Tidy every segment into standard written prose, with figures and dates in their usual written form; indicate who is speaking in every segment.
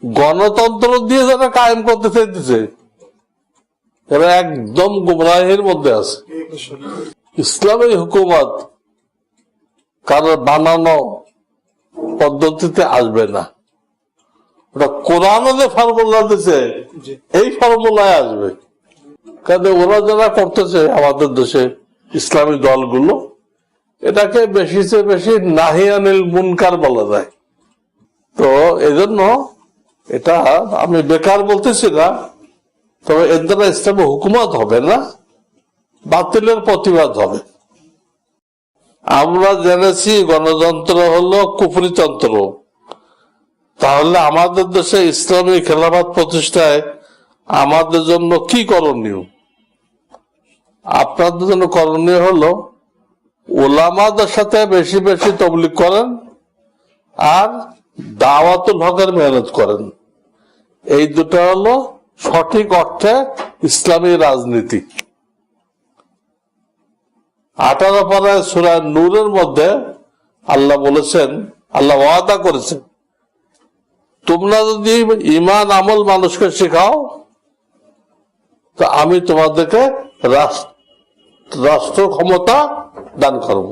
Speaker 1: গণতন্ত্র দিয়ে যারা কায়েম করতে চাইতেছে এরা একদম গুমরাহের মধ্যে আছে। ইসলামী হুকুমত কারোর বানানো পদ্ধতিতে আসবে না, ওটা কোরআন যে ফর্মুলা দিছে এই ফর্মুলায় আসবে। কারণ ওরা যারা করতেছে আমাদের দেশে ইসলামী দলগুলো, এটাকে বেশি চেয়ে বেশি নাহিয়ানিল মুনকার বলা যায়। তো এই জন্য এটা আমি বেকার বলতেছি না, তবে এর দ্বারা ইসলামী হুকুমত হবে না, বাতিলের প্রতিবাদ হবে। আমরা জেনেছি গণতন্ত্র হলো কুফরিতন্ত্র, তাহলে আমাদের দেশে ইসলামী খেলাফত প্রতিষ্ঠায় আমাদের জন্য কি করণীয়? আপনাদের জন্য করণীয় হলো ওলামাদের সাথে বেশি বেশি তবলিগ করেন আর দাওয়াতুল হকের মেহনত করেন। এই দুটো হলো সঠিক অর্থে ইসলামী রাজনীতি। 18 পারায় সূরা নূরের মধ্যে আল্লাহ বলেছেন, আল্লাহ ওয়াদা করেছেন, তোমরা যদি ঈমান আমল মানুষকে শেখাও তো আমি তোমাদেরকে রাষ্ট্র ক্ষমতা দান করব।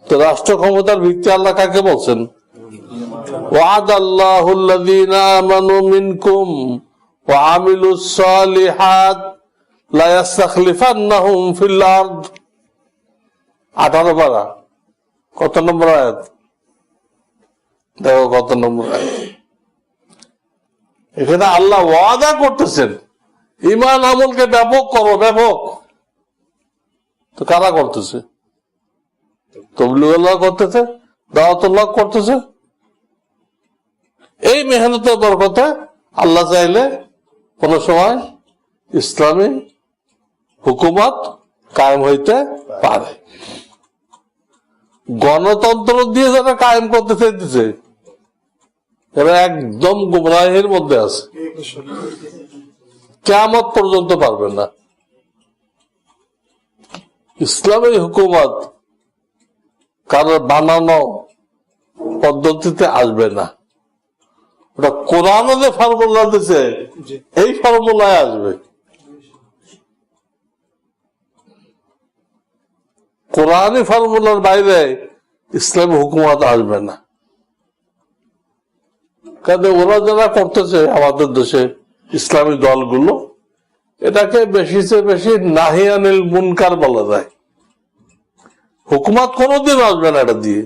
Speaker 1: তো রাষ্ট্র ক্ষমতার ভিত্তি আল্লাহ কাকে বলছেন? ওয়াদাল্লাহুল্লাযীনা আমানু মিনকুম ওয়া আমিলুস সালিহাত লা ইস্তাখলিফান্নাহুম ফিল আরদ। 18 পারা কত নম্বর আয়াত? দেখো কত নম্বর আয়াত। এখানে আল্লাহ ওয়াদা করতেছেন ঈমান আমলকে ব্যাপক করো, ব্যাপক। তো কারা করতেছে? তাবলীগওয়ালা করতেছে, দাওয়াতুল্লাহ করতেছে। এই মেহনতের বরকতে আল্লাহ চাইলে কোন সময় ইসলামী হুকুমত কায়েম হইতে পারে। গণতন্ত্র দিয়ে যারা কায়েম করতে চাইতেছে এরা একদম গুমরাহের মধ্যে আছে, কিয়ামত পর্যন্ত পারবে না। ইসলামী হুকুমত কারোর বানানো পদ্ধতিতে আসবে না, ওটা কোরআন যে ফর্মুলা দিছে এই ফর্মুলায় আসবে। কোরআনী ফর্মুলার বাইরে ইসলামী হুকুমত আসবে না। কারণ ওরা যারা করতেছে আমাদের দেশে ইসলামী দলগুলো, এটাকে বেশি চেয়ে বেশি নাহিয়ানিল মুনকার বলা যায়। হুকুমত কোনোদিন আসবে না এটা দিয়ে,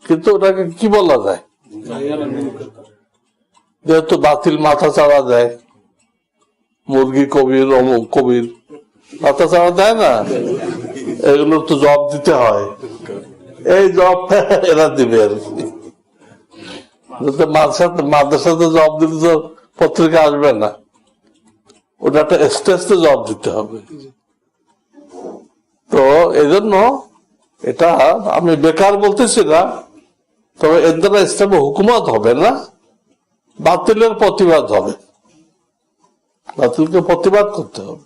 Speaker 1: কিন্তু ওটাকে কি বলা যায়? যেহেতু বাতিল মাথা চাড়া দেয়, মুরগি কবির অমুক কবির মাথা চাড়া দেয় না, এগুলোর তো জবাব দিতে হয়। এই জবাব এরা দিবে আর কি। মাদ্রাসাতে জবাব দিতে তো পত্রিকা আসবে না, ওটা একটা স্টেজে জবাব দিতে হবে। তো এই জন্য এটা আমি বেকার বলতেছি না, তবে এর দ্বারা ইসলামী হুকুমত হবে না, বাতিলের প্রতিবাদ হবে, বাতিলকে প্রতিবাদ করতে হবে।